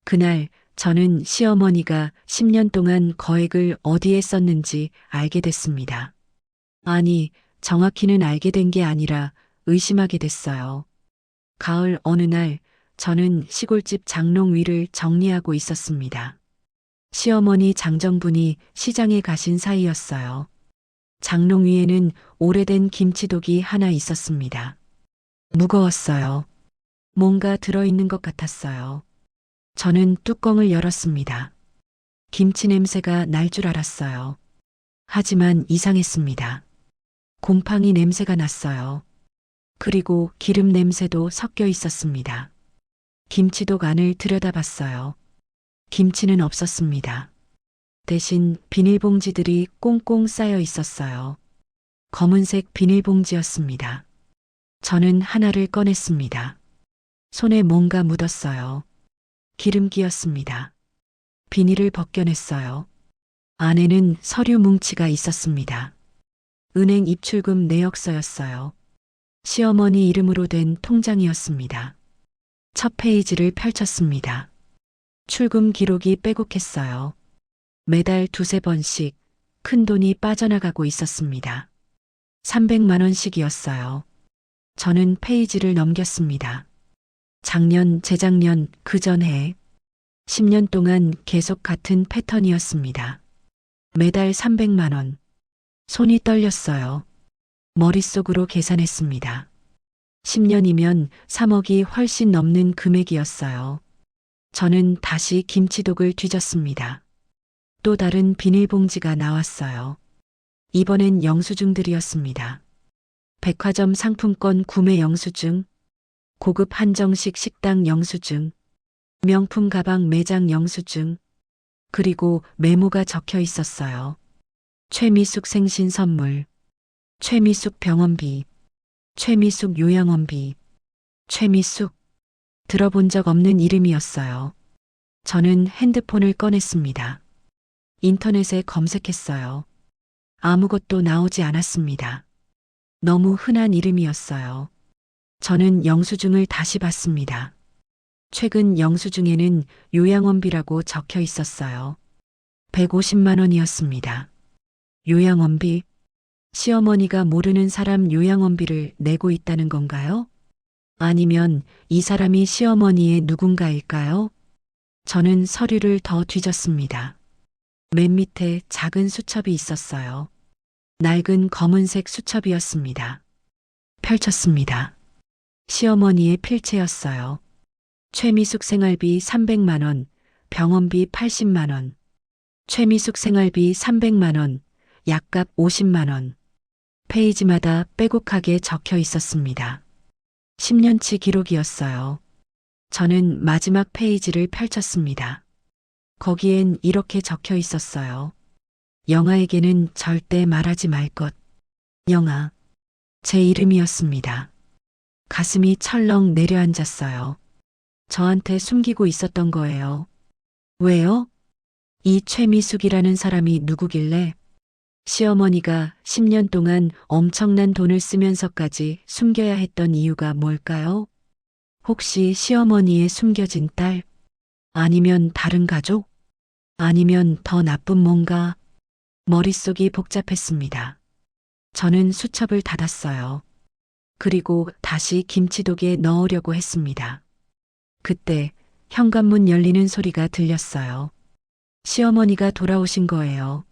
그날 저는 시어머니가 10년 동안 거액을 어디에 썼는지 알게 됐습니다. 아니, 정확히는 알게 된 게 아니라 의심하게 됐어요. 가을 어느 날 저는 시골집 장롱 위를 정리하고 있었습니다. 시어머니 장정분이 시장에 가신 사이였어요. 장롱 위에는 오래된 김치독이 하나 있었습니다. 무거웠어요. 뭔가 들어있는 것 같았어요. 저는 뚜껑을 열었습니다. 김치 냄새가 날 줄 알았어요. 하지만 이상했습니다. 곰팡이 냄새가 났어요. 그리고 기름 냄새도 섞여 있었습니다. 김치독 안을 들여다봤어요. 김치는 없었습니다. 대신 비닐봉지들이 꽁꽁 쌓여 있었어요. 검은색 비닐봉지였습니다. 저는 하나를 꺼냈습니다. 손에 뭔가 묻었어요. 기름기였습니다. 비닐을 벗겨냈어요. 안에는 서류 뭉치가 있었습니다. 은행 입출금 내역서였어요. 시어머니 이름으로 된 통장이었습니다. 첫 페이지를 펼쳤습니다. 출금 기록이 빼곡했어요. 매달 두세 번씩 큰 돈이 빠져나가고 있었습니다. 300만 원씩이었어요. 저는 페이지를 넘겼습니다. 작년, 재작년, 그 전해 10년 동안 계속 같은 패턴이었습니다. 매달 300만 원. 손이 떨렸어요. 머릿속으로 계산했습니다. 10년이면 3억이 훨씬 넘는 금액이었어요. 저는 다시 김치독을 뒤졌습니다. 또 다른 비닐봉지가 나왔어요. 이번엔 영수증들이었습니다. 백화점 상품권 구매 영수증, 고급 한정식 식당 영수증, 명품 가방 매장 영수증, 그리고 메모가 적혀 있었어요. 최미숙 생신 선물, 최미숙 병원비, 최미숙 요양원비, 최미숙. 들어본 적 없는 이름이었어요. 저는 핸드폰을 꺼냈습니다. 인터넷에 검색했어요. 아무것도 나오지 않았습니다. 너무 흔한 이름이었어요. 저는 영수증을 다시 봤습니다. 최근 영수증에는 요양원비라고 적혀 있었어요. 150만 원이었습니다. 요양원비? 시어머니가 모르는 사람 요양원비를 내고 있다는 건가요? 아니면 이 사람이 시어머니의 누군가일까요? 저는 서류를 더 뒤졌습니다. 맨 밑에 작은 수첩이 있었어요. 낡은 검은색 수첩이었습니다. 펼쳤습니다. 시어머니의 필체였어요. 최미숙 생활비 300만 원, 병원비 80만 원. 최미숙 생활비 300만 원, 약값 50만 원. 페이지마다 빼곡하게 적혀 있었습니다. 10년치 기록이었어요. 저는 마지막 페이지를 펼쳤습니다. 거기엔 이렇게 적혀 있었어요. 영아에게는 절대 말하지 말 것. 영아. 제 이름이었습니다. 가슴이 철렁 내려앉았어요. 저한테 숨기고 있었던 거예요. 왜요? 이 최미숙이라는 사람이 누구길래? 시어머니가 10년 동안 엄청난 돈을 쓰면서까지 숨겨야 했던 이유가 뭘까요? 혹시 시어머니의 숨겨진 딸? 아니면 다른 가족? 아니면 더 나쁜 뭔가? 머릿속이 복잡했습니다. 저는 수첩을 닫았어요. 그리고 다시 김치독에 넣으려고 했습니다. 그때 현관문 열리는 소리가 들렸어요. 시어머니가 돌아오신 거예요.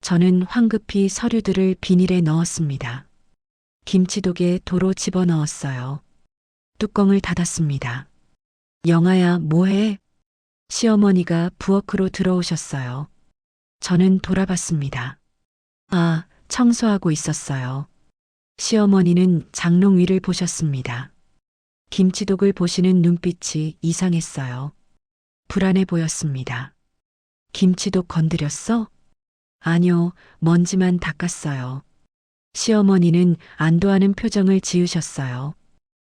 저는 황급히 서류들을 비닐에 넣었습니다. 김치독에 도로 집어넣었어요. 뚜껑을 닫았습니다. 영아야, 뭐해? 시어머니가 부엌으로 들어오셨어요. 저는 돌아봤습니다. 아, 청소하고 있었어요. 시어머니는 장롱 위를 보셨습니다. 김치독을 보시는 눈빛이 이상했어요. 불안해 보였습니다. 김치독 건드렸어? 아니요, 먼지만 닦았어요. 시어머니는 안도하는 표정을 지으셨어요.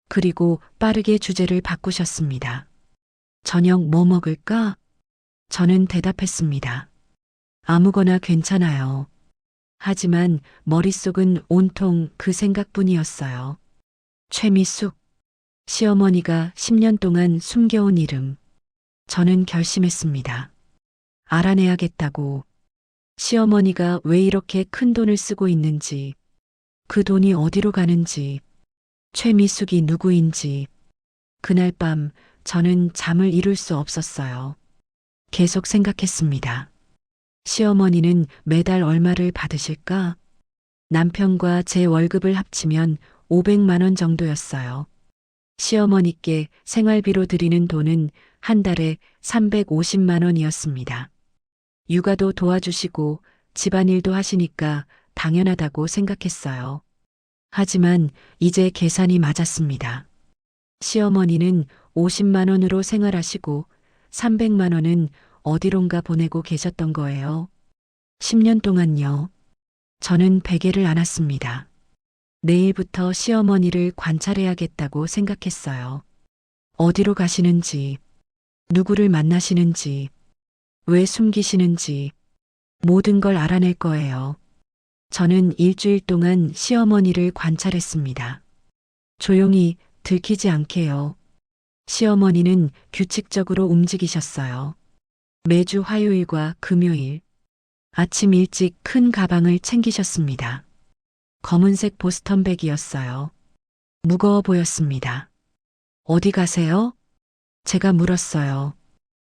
그리고 빠르게 주제를 바꾸셨습니다. 저녁 뭐 먹을까? 저는 대답했습니다. 아무거나 괜찮아요. 하지만 머릿속은 온통 그 생각뿐이었어요. 최미숙. 시어머니가 10년 동안 숨겨온 이름. 저는 결심했습니다. 알아내야겠다고. 시어머니가 왜 이렇게 큰 돈을 쓰고 있는지, 그 돈이 어디로 가는지, 최미숙이 누구인지. 그날 밤 저는 잠을 이룰 수 없었어요. 계속 생각했습니다. 시어머니는 매달 얼마를 받으실까? 남편과 제 월급을 합치면 500만 원 정도였어요. 시어머니께 생활비로 드리는 돈은 한 달에 350만 원이었습니다. 육아도 도와주시고 집안일도 하시니까 당연하다고 생각했어요. 하지만 이제 계산이 맞았습니다. 시어머니는 50만 원으로 생활하시고 300만 원은 어디론가 보내고 계셨던 거예요. 10년 동안요. 저는 베개를 안았습니다. 내일부터 시어머니를 관찰해야겠다고 생각했어요. 어디로 가시는지, 누구를 만나시는지, 왜 숨기시는지 모든 걸 알아낼 거예요. 저는 일주일 동안 시어머니를 관찰했습니다. 조용히 들키지 않게요. 시어머니는 규칙적으로 움직이셨어요. 매주 화요일과 금요일, 아침 일찍 큰 가방을 챙기셨습니다. 검은색 보스턴백이었어요. 무거워 보였습니다. 어디 가세요? 제가 물었어요.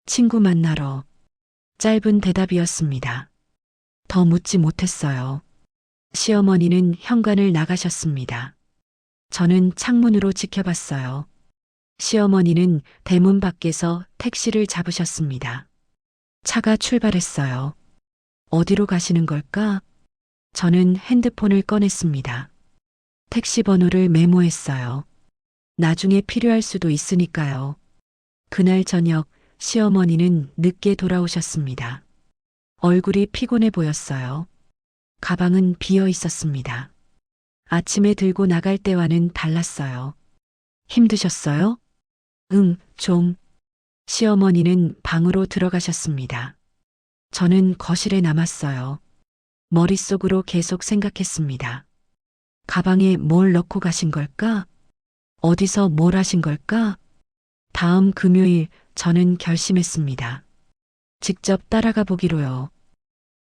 친구 만나러. 짧은 대답이었습니다. 더 묻지 못했어요. 시어머니는 현관을 나가셨습니다. 저는 창문으로 지켜봤어요. 시어머니는 대문 밖에서 택시를 잡으셨습니다. 차가 출발했어요. 어디로 가시는 걸까? 저는 핸드폰을 꺼냈습니다. 택시 번호를 메모했어요. 나중에 필요할 수도 있으니까요. 그날 저녁 시어머니는 늦게 돌아오셨습니다. 얼굴이 피곤해 보였어요. 가방은 비어 있었습니다. 아침에 들고 나갈 때와는 달랐어요. 힘드셨어요? 응, 좀. 시어머니는 방으로 들어가셨습니다. 저는 거실에 남았어요. 머릿속으로 계속 생각했습니다. 가방에 뭘 넣고 가신 걸까? 어디서 뭘 하신 걸까? 다음 금요일 저는 결심했습니다. 직접 따라가 보기로요.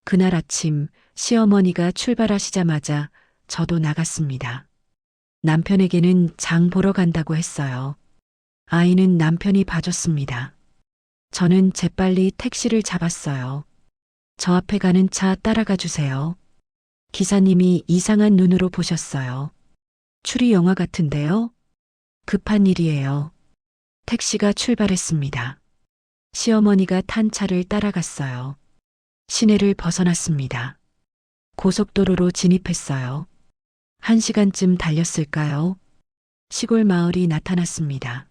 그날 아침 시어머니가 출발하시자마자 저도 나갔습니다. 남편에게는 장 보러 간다고 했어요. 아이는 남편이 봐줬습니다. 저는 재빨리 택시를 잡았어요. 저 앞에 가는 차 따라가 주세요. 기사님이 이상한 눈으로 보셨어요. 추리 영화 같은데요? 급한 일이에요. 택시가 출발했습니다. 시어머니가 탄 차를 따라갔어요. 시내를 벗어났습니다. 고속도로로 진입했어요. 1시간쯤 달렸을까요? 시골 마을이 나타났습니다.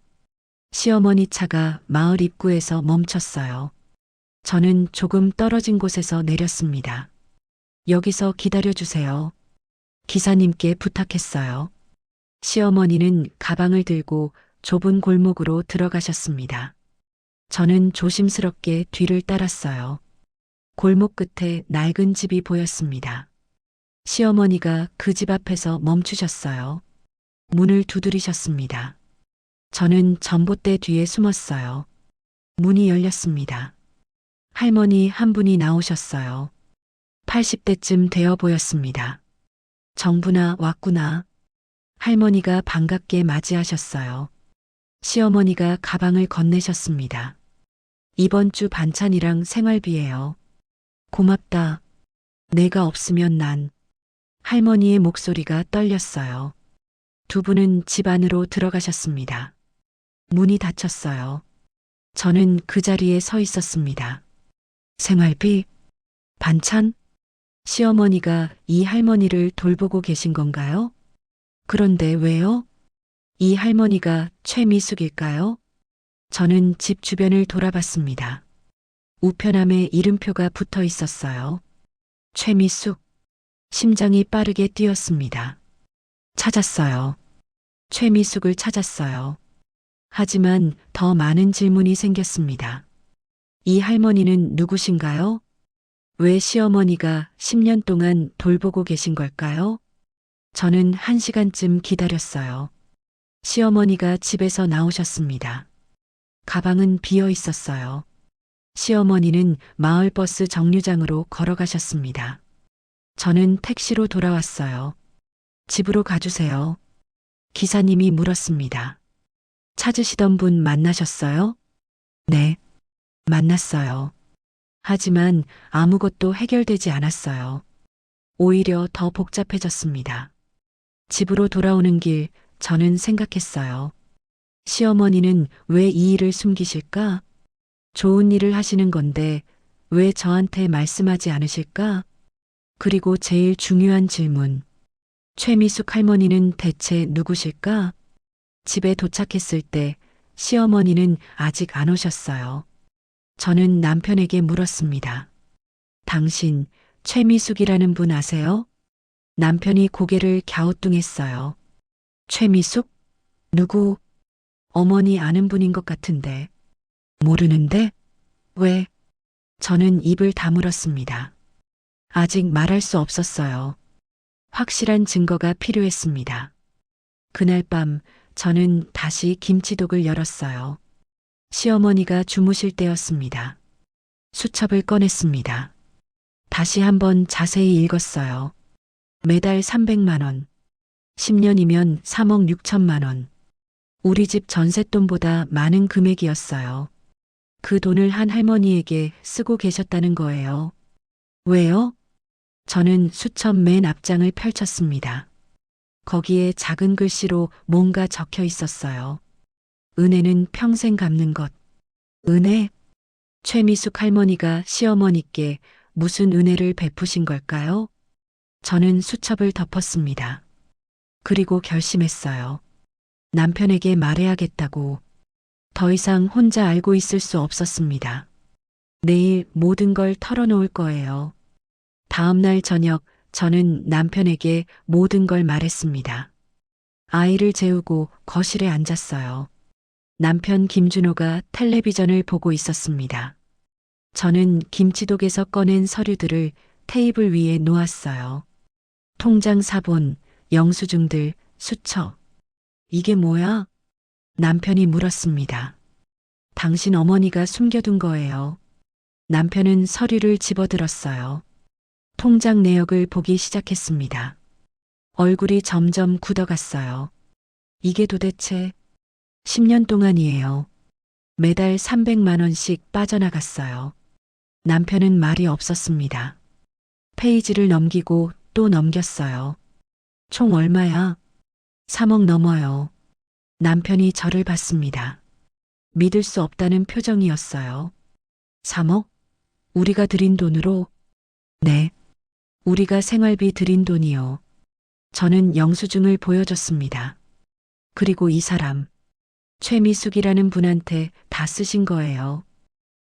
시어머니 차가 마을 입구에서 멈췄어요. 저는 조금 떨어진 곳에서 내렸습니다. 여기서 기다려주세요. 기사님께 부탁했어요. 시어머니는 가방을 들고 좁은 골목으로 들어가셨습니다. 저는 조심스럽게 뒤를 따랐어요. 골목 끝에 낡은 집이 보였습니다. 시어머니가 그 집 앞에서 멈추셨어요. 문을 두드리셨습니다. 저는 전봇대 뒤에 숨었어요. 문이 열렸습니다. 할머니 한 분이 나오셨어요. 80대쯤 되어 보였습니다. 정부나 왔구나. 할머니가 반갑게 맞이하셨어요. 시어머니가 가방을 건네셨습니다. 이번 주 반찬이랑 생활비예요. 고맙다. 내가 없으면 난. 할머니의 목소리가 떨렸어요. 두 분은 집 안으로 들어가셨습니다. 문이 닫혔어요. 저는 그 자리에 서 있었습니다. 생활비? 반찬? 시어머니가 이 할머니를 돌보고 계신 건가요? 그런데 왜요? 이 할머니가 최미숙일까요? 저는 집 주변을 돌아봤습니다. 우편함에 이름표가 붙어 있었어요. 최미숙. 심장이 빠르게 뛰었습니다. 찾았어요. 최미숙을 찾았어요. 하지만 더 많은 질문이 생겼습니다. 이 할머니는 누구신가요? 왜 시어머니가 10년 동안 돌보고 계신 걸까요? 저는 1시간쯤 기다렸어요. 시어머니가 집에서 나오셨습니다. 가방은 비어 있었어요. 시어머니는 마을버스 정류장으로 걸어가셨습니다. 저는 택시로 돌아왔어요. 집으로 가주세요. 기사님이 물었습니다. 찾으시던 분 만나셨어요? 네, 만났어요. 하지만 아무것도 해결되지 않았어요. 오히려 더 복잡해졌습니다. 집으로 돌아오는 길 저는 생각했어요. 시어머니는 왜 이 일을 숨기실까? 좋은 일을 하시는 건데 왜 저한테 말씀하지 않으실까? 그리고 제일 중요한 질문. 최미숙 할머니는 대체 누구실까? 집에 도착했을 때 시어머니는 아직 안 오셨어요. 저는 남편에게 물었습니다. 당신 최미숙이라는 분 아세요? 남편이 고개를 갸우뚱했어요. 최미숙? 누구? 어머니 아는 분인 것 같은데. 모르는데? 왜? 저는 입을 다물었습니다. 아직 말할 수 없었어요. 확실한 증거가 필요했습니다. 그날 밤 저는 다시 김치독을 열었어요. 시어머니가 주무실 때였습니다. 수첩을 꺼냈습니다. 다시 한번 자세히 읽었어요. 매달 300만 원. 10년이면 3억 6천만 원. 우리 집 전셋돈보다 많은 금액이었어요. 그 돈을 한 할머니에게 쓰고 계셨다는 거예요. 왜요? 저는 수첩 맨 앞장을 펼쳤습니다. 거기에 작은 글씨로 뭔가 적혀 있었어요. 은혜는 평생 갚는 것. 은혜? 최미숙 할머니가 시어머니께 무슨 은혜를 베푸신 걸까요? 저는 수첩을 덮었습니다. 그리고 결심했어요. 남편에게 말해야겠다고. 더 이상 혼자 알고 있을 수 없었습니다. 내일 모든 걸 털어놓을 거예요. 다음 날 저녁 저는 남편에게 모든 걸 말했습니다. 아이를 재우고 거실에 앉았어요. 남편 김준호가 텔레비전을 보고 있었습니다. 저는 김치독에서 꺼낸 서류들을 테이블 위에 놓았어요. 통장 사본, 영수증들, 수첩. 이게 뭐야? 남편이 물었습니다. 당신 어머니가 숨겨둔 거예요. 남편은 서류를 집어들었어요. 통장 내역을 보기 시작했습니다. 얼굴이 점점 굳어갔어요. 이게 도대체 10년 동안이에요. 매달 300만 원씩 빠져나갔어요. 남편은 말이 없었습니다. 페이지를 넘기고 또 넘겼어요. 총 얼마야? 3억 넘어요. 남편이 저를 봤습니다. 믿을 수 없다는 표정이었어요. 3억? 우리가 들인 돈으로? 네. 우리가 생활비 들인 돈이요. 저는 영수증을 보여줬습니다. 그리고 이 사람, 최미숙이라는 분한테 다 쓰신 거예요.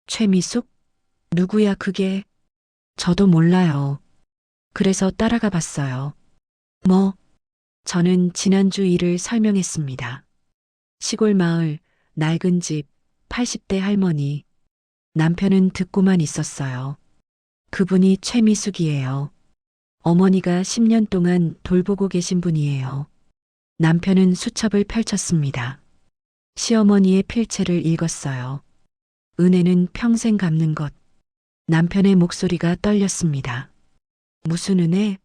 최미숙? 누구야 그게? 저도 몰라요. 그래서 따라가 봤어요. 뭐? 저는 지난주 일을 설명했습니다. 시골 마을, 낡은 집, 80대 할머니. 남편은 듣고만 있었어요. 그분이 최미숙이에요. 어머니가 10년 동안 돌보고 계신 분이에요. 남편은 수첩을 펼쳤습니다. 시어머니의 필체를 읽었어요. 은혜는 평생 갚는 것. 남편의 목소리가 떨렸습니다. 무슨 은혜?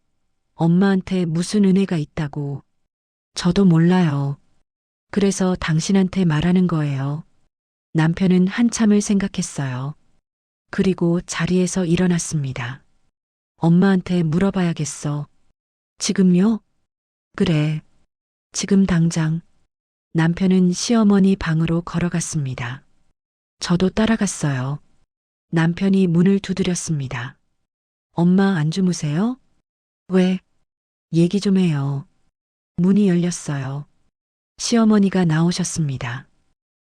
엄마한테 무슨 은혜가 있다고. 저도 몰라요. 그래서 당신한테 말하는 거예요. 남편은 한참을 생각했어요. 그리고 자리에서 일어났습니다. 엄마한테 물어봐야겠어. 지금요? 그래. 지금 당장. 남편은 시어머니 방으로 걸어갔습니다. 저도 따라갔어요. 남편이 문을 두드렸습니다. 엄마 안 주무세요? 왜? 얘기 좀 해요. 문이 열렸어요. 시어머니가 나오셨습니다.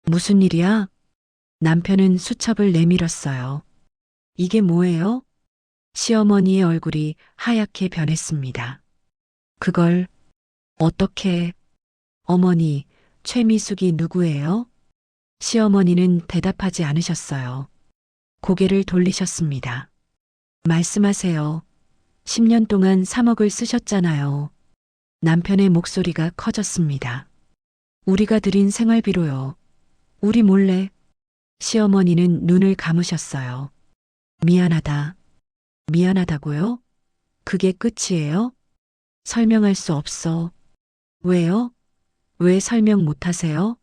무슨 일이야? 남편은 수첩을 내밀었어요. 이게 뭐예요? 시어머니의 얼굴이 하얗게 변했습니다. 그걸 어떻게? 어머니, 최미숙이 누구예요? 시어머니는 대답하지 않으셨어요. 고개를 돌리셨습니다. 말씀하세요. 10년 동안 3억을 쓰셨잖아요. 남편의 목소리가 커졌습니다. 우리가 드린 생활비로요. 우리 몰래 시어머니는 눈을 감으셨어요. 미안하다. 미안하다고요? 그게 끝이에요? 설명할 수 없어. 왜요? 왜 설명 못 하세요?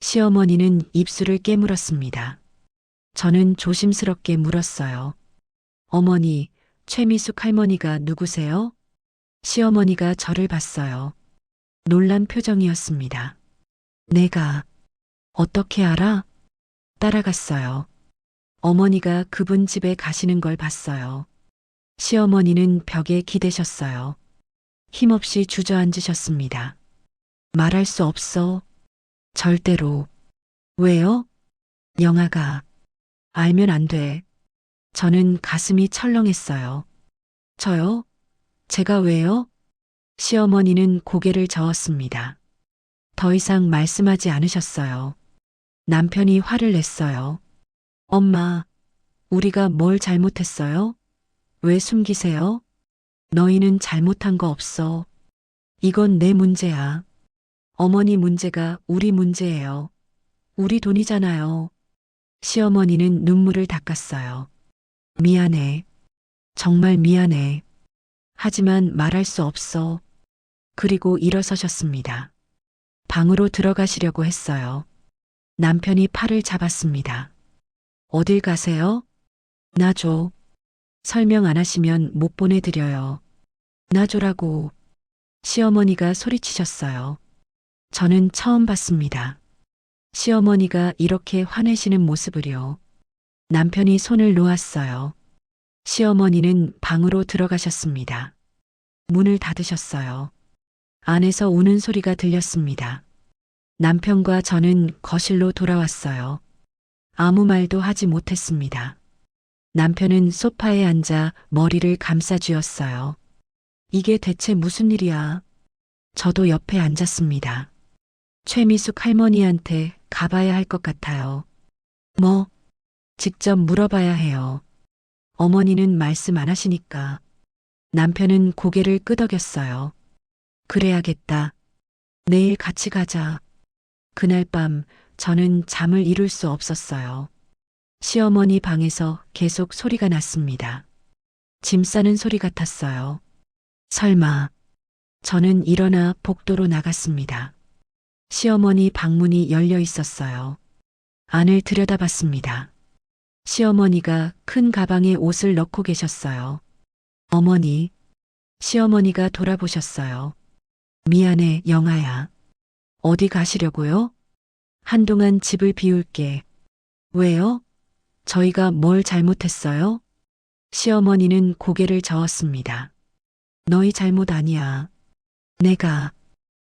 시어머니는 입술을 깨물었습니다. 저는 조심스럽게 물었어요. 어머니, 최미숙 할머니가 누구세요? 시어머니가 저를 봤어요. 놀란 표정이었습니다. 내가 어떻게 알아? 따라갔어요. 어머니가 그분 집에 가시는 걸 봤어요. 시어머니는 벽에 기대셨어요. 힘없이 주저앉으셨습니다. 말할 수 없어. 절대로. 왜요? 영아가. 알면 안 돼. 저는 가슴이 철렁했어요. 저요? 제가 왜요? 시어머니는 고개를 저었습니다. 더 이상 말씀하지 않으셨어요. 남편이 화를 냈어요. 엄마, 우리가 뭘 잘못했어요? 왜 숨기세요? 너희는 잘못한 거 없어. 이건 내 문제야. 어머니 문제가 우리 문제예요. 우리 돈이잖아요. 시어머니는 눈물을 닦았어요. 미안해. 정말 미안해. 하지만 말할 수 없어. 그리고 일어서셨습니다. 방으로 들어가시려고 했어요. 남편이 팔을 잡았습니다. 어딜 가세요? 나 줘. 설명 안 하시면 못 보내드려요. 나 줘라고. 시어머니가 소리치셨어요. 저는 처음 봤습니다. 시어머니가 이렇게 화내시는 모습을요. 남편이 손을 놓았어요. 시어머니는 방으로 들어가셨습니다. 문을 닫으셨어요. 안에서 우는 소리가 들렸습니다. 남편과 저는 거실로 돌아왔어요. 아무 말도 하지 못했습니다. 남편은 소파에 앉아 머리를 감싸쥐었어요. 이게 대체 무슨 일이야? 저도 옆에 앉았습니다. 최미숙 할머니한테 가봐야 할 것 같아요. 뭐? 직접 물어봐야 해요. 어머니는 말씀 안 하시니까. 남편은 고개를 끄덕였어요. 그래야겠다. 내일 같이 가자. 그날 밤 저는 잠을 이룰 수 없었어요. 시어머니 방에서 계속 소리가 났습니다. 짐 싸는 소리 같았어요. 설마. 저는 일어나 복도로 나갔습니다. 시어머니 방문이 열려 있었어요. 안을 들여다봤습니다. 시어머니가 큰 가방에 옷을 넣고 계셨어요. 어머니. 시어머니가 돌아보셨어요. 미안해, 영아야. 어디 가시려고요? 한동안 집을 비울게. 왜요? 저희가 뭘 잘못했어요? 시어머니는 고개를 저었습니다. 너희 잘못 아니야. 내가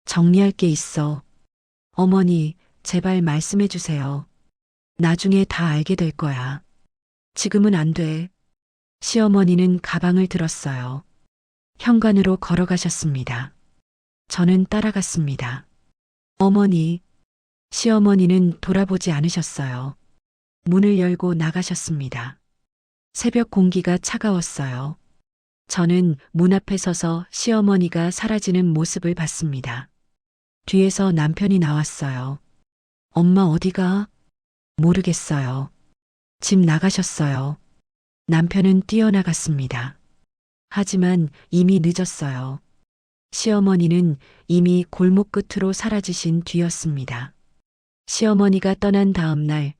정리할 게 있어. 어머니, 제발 말씀해 주세요. 나중에 다 알게 될 거야. 지금은 안 돼. 시어머니는 가방을 들었어요. 현관으로 걸어가셨습니다. 저는 따라갔습니다. 어머니, 시어머니는 돌아보지 않으셨어요. 문을 열고 나가셨습니다. 새벽 공기가 차가웠어요. 저는 문 앞에 서서 시어머니가 사라지는 모습을 봤습니다. 뒤에서 남편이 나왔어요. 엄마 어디가? 모르겠어요. 집 나가셨어요. 남편은 뛰어나갔습니다. 하지만 이미 늦었어요. 시어머니는 이미 골목 끝으로 사라지신 뒤였습니다. 시어머니가 떠난 다음 날,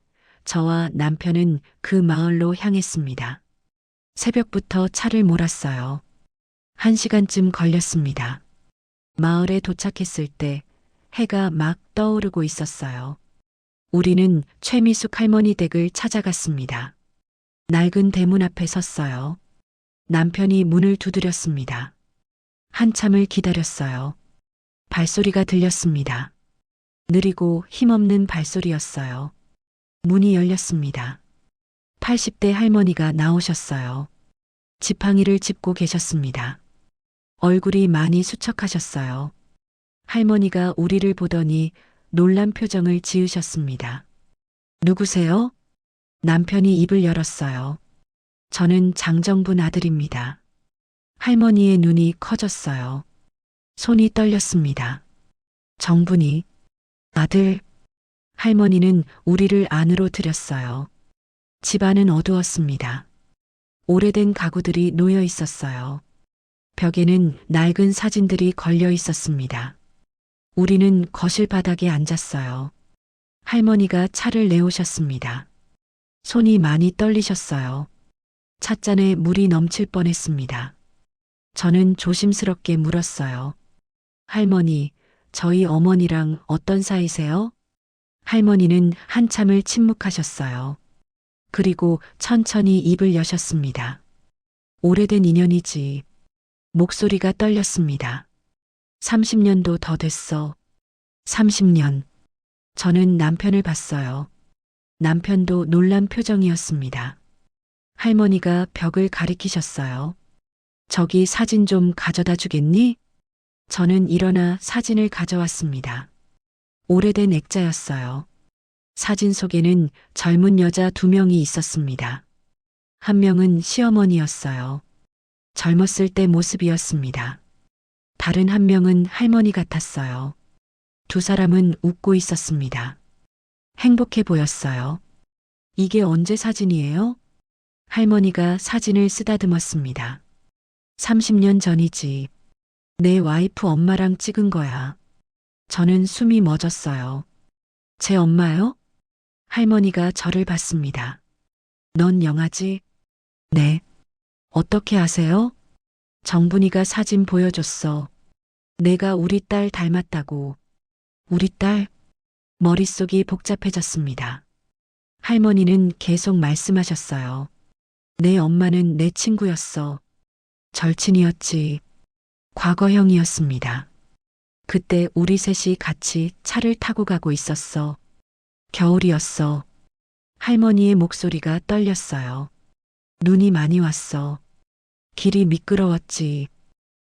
저와 남편은 그 마을로 향했습니다. 새벽부터 차를 몰았어요. 1시간쯤 걸렸습니다. 마을에 도착했을 때 해가 막 떠오르고 있었어요. 우리는 최미숙 할머니 댁을 찾아갔습니다. 낡은 대문 앞에 섰어요. 남편이 문을 두드렸습니다. 한참을 기다렸어요. 발소리가 들렸습니다. 느리고 힘없는 발소리였어요. 문이 열렸습니다. 80대 할머니가 나오셨어요. 지팡이를 짚고 계셨습니다. 얼굴이 많이 수척하셨어요. 할머니가 우리를 보더니 놀란 표정을 지으셨습니다. 누구세요? 남편이 입을 열었어요. 저는 장정분 아들입니다. 할머니의 눈이 커졌어요. 손이 떨렸습니다. 정분이 아들. 할머니는 우리를 안으로 들였어요. 집안은 어두웠습니다. 오래된 가구들이 놓여 있었어요. 벽에는 낡은 사진들이 걸려 있었습니다. 우리는 거실 바닥에 앉았어요. 할머니가 차를 내오셨습니다. 손이 많이 떨리셨어요. 찻잔에 물이 넘칠 뻔했습니다. 저는 조심스럽게 물었어요. 할머니, 저희 어머니랑 어떤 사이세요? 할머니는 한참을 침묵하셨어요. 그리고 천천히 입을 여셨습니다. 오래된 인연이지. 목소리가 떨렸습니다. 30년도 더 됐어. 30년. 저는 남편을 봤어요. 남편도 놀란 표정이었습니다. 할머니가 벽을 가리키셨어요. 저기 사진 좀 가져다 주겠니? 저는 일어나 사진을 가져왔습니다. 오래된 액자였어요. 사진 속에는 젊은 여자 2명이 있었습니다. 한 명은 시어머니였어요. 젊었을 때 모습이었습니다. 다른 한 명은 할머니 같았어요. 두 사람은 웃고 있었습니다. 행복해 보였어요. 이게 언제 사진이에요? 할머니가 사진을 쓰다듬었습니다. 30년 전이지. 내 와이프 엄마랑 찍은 거야. 저는 숨이 멎었어요. 제 엄마요? 할머니가 저를 봤습니다. 넌 영아지? 네. 어떻게 아세요? 정분이가 사진 보여줬어. 내가 우리 딸 닮았다고. 우리 딸? 머릿속이 복잡해졌습니다. 할머니는 계속 말씀하셨어요. 내 엄마는 내 친구였어. 절친이었지. 과거형이었습니다. 그때 우리 셋이 같이 차를 타고 가고 있었어. 겨울이었어. 할머니의 목소리가 떨렸어요. 눈이 많이 왔어. 길이 미끄러웠지.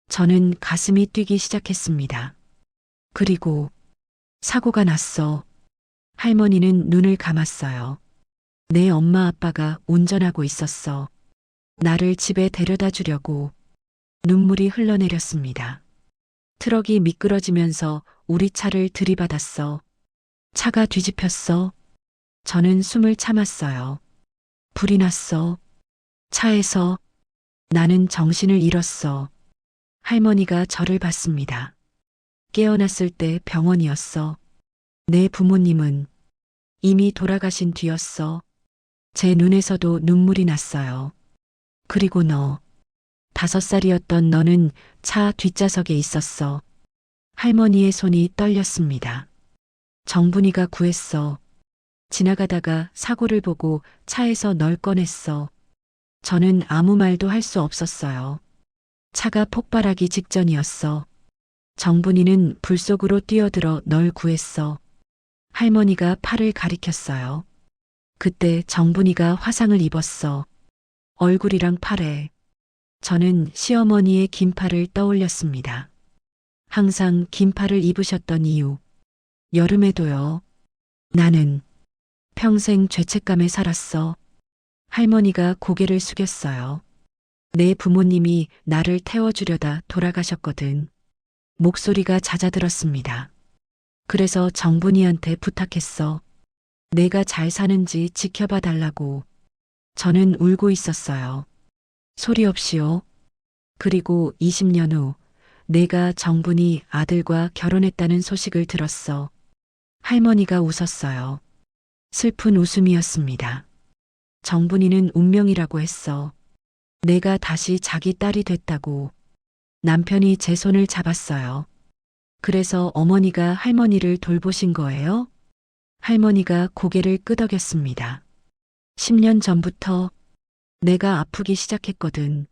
저는 가슴이 뛰기 시작했습니다. 그리고 사고가 났어. 할머니는 눈을 감았어요. 내 엄마 아빠가 운전하고 있었어. 나를 집에 데려다 주려고. 눈물이 흘러내렸습니다. 트럭이 미끄러지면서 우리 차를 들이받았어. 차가 뒤집혔어. 저는 숨을 참았어요. 불이 났어. 차에서 나는 정신을 잃었어. 할머니가 저를 봤습니다. 깨어났을 때 병원이었어. 내 부모님은 이미 돌아가신 뒤였어. 제 눈에서도 눈물이 났어요. 그리고 너, 5살이었던 너는 차 뒷좌석에 있었어. 할머니의 손이 떨렸습니다. 정분이가 구했어. 지나가다가 사고를 보고 차에서 널 꺼냈어. 저는 아무 말도 할 수 없었어요. 차가 폭발하기 직전이었어. 정분이는 불 속으로 뛰어들어 널 구했어. 할머니가 팔을 가리켰어요. 그때 정분이가 화상을 입었어. 얼굴이랑 팔에. 저는 시어머니의 긴팔을 떠올렸습니다. 항상 긴팔을 입으셨던 이유. 여름에도요. 나는 평생 죄책감에 살았어. 할머니가 고개를 숙였어요. 내 부모님이 나를 태워주려다 돌아가셨거든. 목소리가 잦아들었습니다. 그래서 정분이한테 부탁했어. 내가 잘 사는지 지켜봐 달라고. 저는 울고 있었어요. 소리 없이요. 그리고 20년 후 내가 정분이 아들과 결혼했다는 소식을 들었어. 할머니가 웃었어요. 슬픈 웃음이었습니다. 정분이는 운명이라고 했어. 내가 다시 자기 딸이 됐다고. 남편이 제 손을 잡았어요. 그래서 어머니가 할머니를 돌보신 거예요? 할머니가 고개를 끄덕였습니다. 10년 전부터 내가 아프기 시작했거든.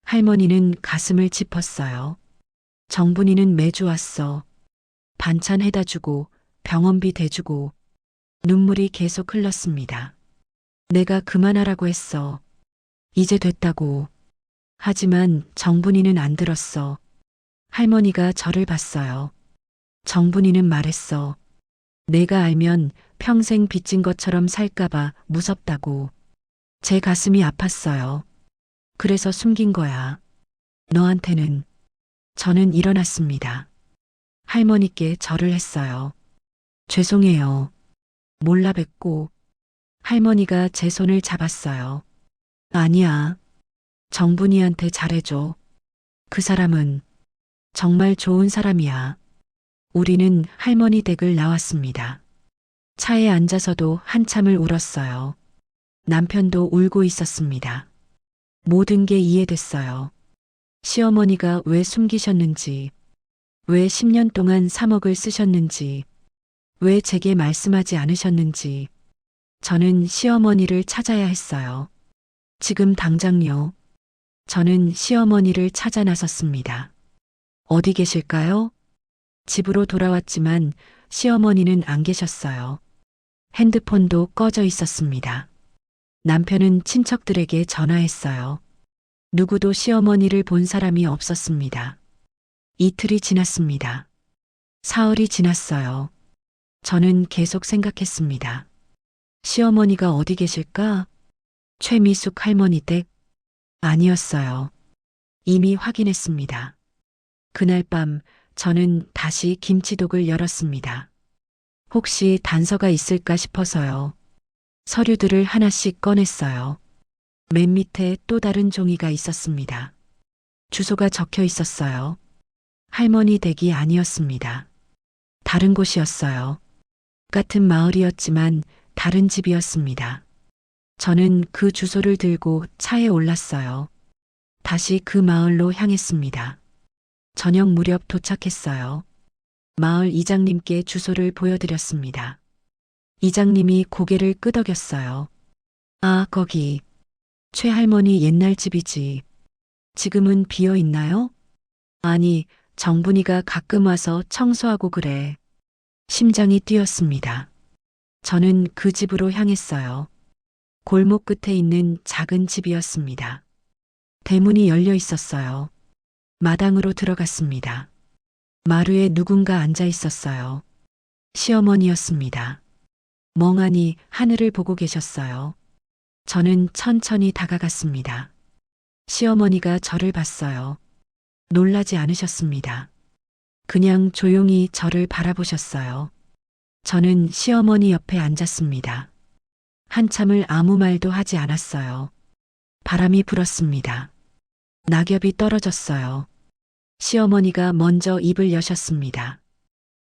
할머니는 가슴을 짚었어요. 정분이는 매주 왔어. 반찬 해다 주고 병원비 대주고 눈물이 계속 흘렀습니다. 내가 그만하라고 했어. 이제 됐다고. 하지만 정분이는 안 들었어. 할머니가 저를 봤어요. 정분이는 말했어. 내가 알면 평생 빚진 것처럼 살까봐 무섭다고. 제 가슴이 아팠어요. 그래서 숨긴 거야. 너한테는. 저는 일어났습니다. 할머니께 절을 했어요. 죄송해요. 죄송해요. 몰라 뵙고 할머니가 제 손을 잡았어요. 아니야. 정분이한테 잘해줘. 그 사람은 정말 좋은 사람이야. 우리는 할머니 댁을 나왔습니다. 차에 앉아서도 한참을 울었어요. 남편도 울고 있었습니다. 모든 게 이해됐어요. 시어머니가 왜 숨기셨는지, 왜 10년 동안 3억을 쓰셨는지, 왜 제게 말씀하지 않으셨는지, 저는 시어머니를 찾아야 했어요. 지금 당장요. 저는 시어머니를 찾아 나섰습니다. 어디 계실까요? 집으로 돌아왔지만 시어머니는 안 계셨어요. 핸드폰도 꺼져 있었습니다. 남편은 친척들에게 전화했어요. 누구도 시어머니를 본 사람이 없었습니다. 이틀이 지났습니다. 사흘이 지났어요. 저는 계속 생각했습니다. 시어머니가 어디 계실까? 최미숙 할머니 댁? 아니었어요. 이미 확인했습니다. 그날 밤 저는 다시 김치독을 열었습니다. 혹시 단서가 있을까 싶어서요. 서류들을 하나씩 꺼냈어요. 맨 밑에 또 다른 종이가 있었습니다. 주소가 적혀 있었어요. 할머니 댁이 아니었습니다. 다른 곳이었어요. 같은 마을이었지만 다른 집이었습니다. 저는 그 주소를 들고 차에 올랐어요. 다시 그 마을로 향했습니다. 저녁 무렵 도착했어요. 마을 이장님께 주소를 보여드렸습니다. 이장님이 고개를 끄덕였어요. 아, 거기. 최할머니 옛날 집이지. 지금은 비어 있나요? 아니, 정분이가 가끔 와서 청소하고 그래. 심장이 뛰었습니다. 저는 그 집으로 향했어요. 골목 끝에 있는 작은 집이었습니다. 대문이 열려 있었어요. 마당으로 들어갔습니다. 마루에 누군가 앉아 있었어요. 시어머니였습니다. 멍하니 하늘을 보고 계셨어요. 저는 천천히 다가갔습니다. 시어머니가 저를 봤어요. 놀라지 않으셨습니다. 그냥 조용히 저를 바라보셨어요. 저는 시어머니 옆에 앉았습니다. 한참을 아무 말도 하지 않았어요. 바람이 불었습니다. 낙엽이 떨어졌어요. 시어머니가 먼저 입을 여셨습니다.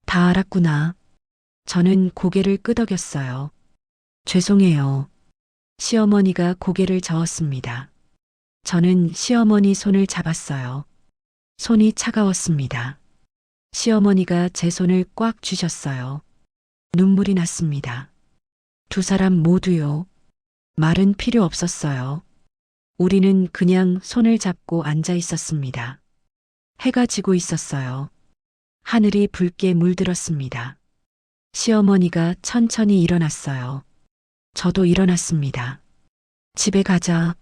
다 알았구나. 저는 고개를 끄덕였어요. 죄송해요. 시어머니가 고개를 저었습니다. 저는 시어머니 손을 잡았어요. 손이 차가웠습니다. 시어머니가 제 손을 꽉 쥐셨어요. 눈물이 났습니다. 두 사람 모두요. 말은 필요 없었어요. 우리는 그냥 손을 잡고 앉아 있었습니다. 해가 지고 있었어요. 하늘이 붉게 물들었습니다. 시어머니가 천천히 일어났어요. 저도 일어났습니다. 집에 가자.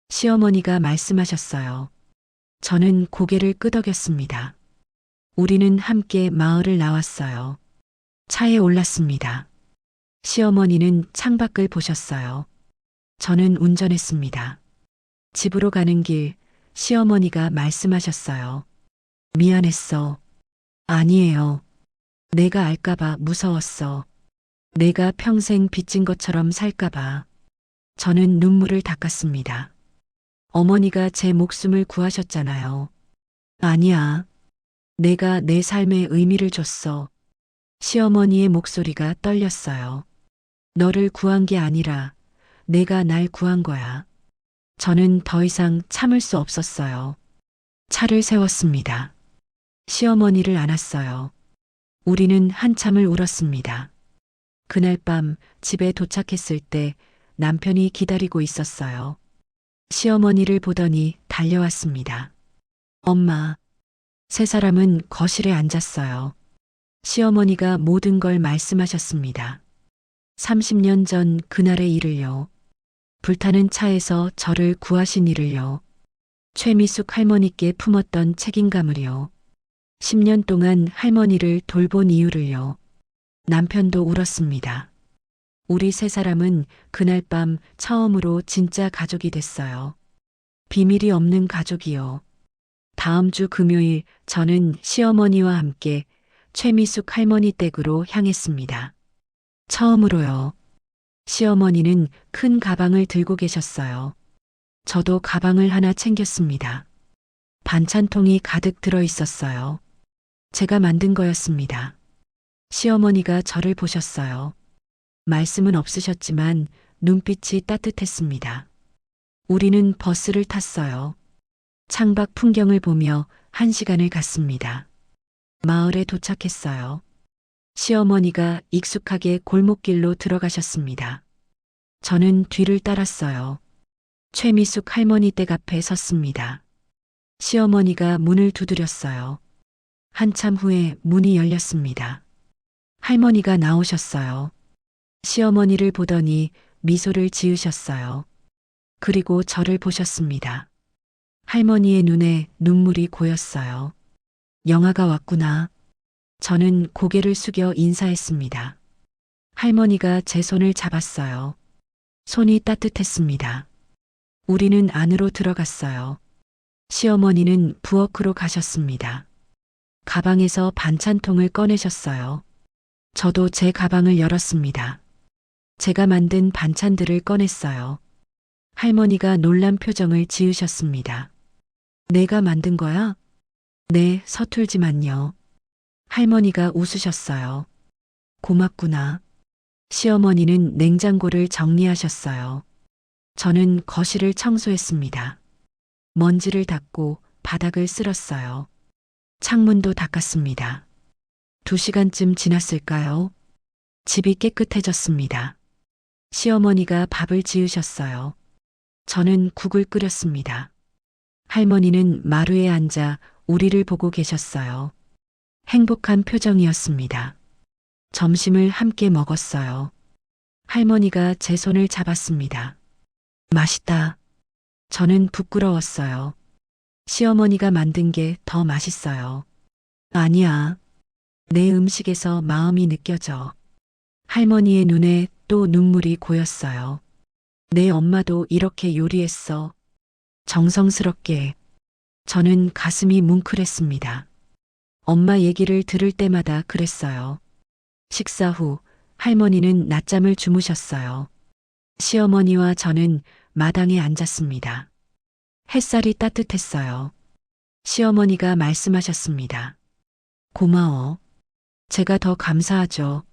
시어머니가 말씀하셨어요. 저는 고개를 끄덕였습니다. 우리는 함께 마을을 나왔어요. 차에 올랐습니다. 시어머니는 창밖을 보셨어요. 저는 운전했습니다. 집으로 가는 길 시어머니가 말씀하셨어요. 미안했어. 아니에요. 내가 알까봐 무서웠어. 내가 평생 빚진 것처럼 살까봐. 저는 눈물을 닦았습니다. 어머니가 제 목숨을 구하셨잖아요. 아니야. 내가 내 삶에 의미를 줬어. 시어머니의 목소리가 떨렸어요. 너를 구한 게 아니라 내가 날 구한 거야. 저는 더 이상 참을 수 없었어요. 차를 세웠습니다. 시어머니를 안았어요. 우리는 한참을 울었습니다. 그날 밤 집에 도착했을 때 남편이 기다리고 있었어요. 시어머니를 보더니 달려왔습니다. 엄마. 세 사람은 거실에 앉았어요. 시어머니가 모든 걸 말씀하셨습니다. 30년 전 그날의 일을요. 불타는 차에서 저를 구하신 일을요. 최미숙 할머니께 품었던 책임감을요. 10년 동안 할머니를 돌본 이유를요. 남편도 울었습니다. 우리 세 사람은 그날 밤 처음으로 진짜 가족이 됐어요. 비밀이 없는 가족이요. 다음 주 금요일 저는 시어머니와 함께 최미숙 할머니 댁으로 향했습니다. 처음으로요. 시어머니는 큰 가방을 들고 계셨어요. 저도 가방을 하나 챙겼습니다. 반찬통이 가득 들어 있었어요. 제가 만든 거였습니다. 시어머니가 저를 보셨어요. 말씀은 없으셨지만 눈빛이 따뜻했습니다. 우리는 버스를 탔어요. 창밖 풍경을 보며 1시간을 갔습니다. 마을에 도착했어요. 시어머니가 익숙하게 골목길로 들어가셨습니다. 저는 뒤를 따랐어요. 최미숙 할머니 댁 앞에 섰습니다. 시어머니가 문을 두드렸어요. 한참 후에 문이 열렸습니다. 할머니가 나오셨어요. 시어머니를 보더니 미소를 지으셨어요. 그리고 저를 보셨습니다. 할머니의 눈에 눈물이 고였어요. 영아가 왔구나. 저는 고개를 숙여 인사했습니다. 할머니가 제 손을 잡았어요. 손이 따뜻했습니다. 우리는 안으로 들어갔어요. 시어머니는 부엌으로 가셨습니다. 가방에서 반찬통을 꺼내셨어요. 저도 제 가방을 열었습니다. 제가 만든 반찬들을 꺼냈어요. 할머니가 놀란 표정을 지으셨습니다. 내가 만든 거야? 네, 서툴지만요. 할머니가 웃으셨어요. 고맙구나. 시어머니는 냉장고를 정리하셨어요. 저는 거실을 청소했습니다. 먼지를 닦고 바닥을 쓸었어요. 창문도 닦았습니다. 2시간쯤 지났을까요? 집이 깨끗해졌습니다. 시어머니가 밥을 지으셨어요. 저는 국을 끓였습니다. 할머니는 마루에 앉아 우리를 보고 계셨어요. 행복한 표정이었습니다. 점심을 함께 먹었어요. 할머니가 제 손을 잡았습니다. 맛있다. 저는 부끄러웠어요. 시어머니가 만든 게 더 맛있어요. 아니야. 내 음식에서 마음이 느껴져. 할머니의 눈에 또 눈물이 고였어요. 내 엄마도 이렇게 요리했어. 정성스럽게. 저는 가슴이 뭉클했습니다. 엄마 얘기를 들을 때마다 그랬어요. 식사 후 할머니는 낮잠을 주무셨어요. 시어머니와 저는 마당에 앉았습니다. 햇살이 따뜻했어요. 시어머니가 말씀하셨습니다. 고마워. 제가 더 감사하죠.